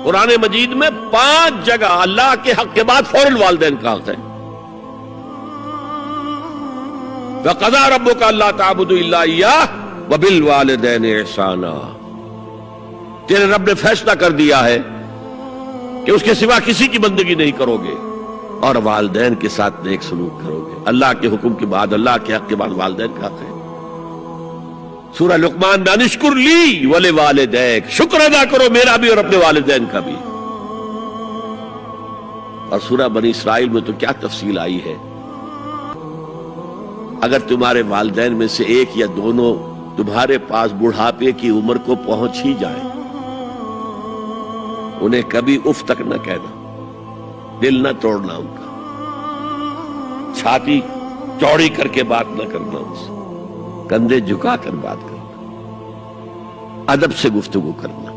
قرآن مجید میں 5 جگہ اللہ کے حق کے بعد فوراً والدین کا حق ہے. وَقَضَىٰ رَبُّكَ أَلَّا تَعْبُدُوا إِلَّا إِيَّاهُ وَبِالْوَالِدَيْنِ إِحْسَانًا. تیرے رب نے فیصلہ کر دیا ہے کہ اس کے سوا کسی کی بندگی نہیں کرو گے اور والدین کے ساتھ نیک سلوک کرو گے. اللہ کے حکم کے بعد، اللہ کے حق کے بعد والدین کا حق ہے. سورہ لقمان میں انشکر لی ولوالدیک، شکر ادا کرو میرا بھی اور اپنے والدین کا بھی. اور سورہ بنی اسرائیل میں تو کیا تفصیل آئی ہے. اگر تمہارے والدین میں سے ایک یا دونوں تمہارے پاس بڑھاپے کی عمر کو پہنچ ہی جائیں، انہیں کبھی اف تک نہ کہنا، دل نہ توڑنا ان کا، چھاتی چوڑی کر کے بات نہ کرنا، ان سے کندھے جھکا کر بات کرنا، ادب سے گفتگو کرنا.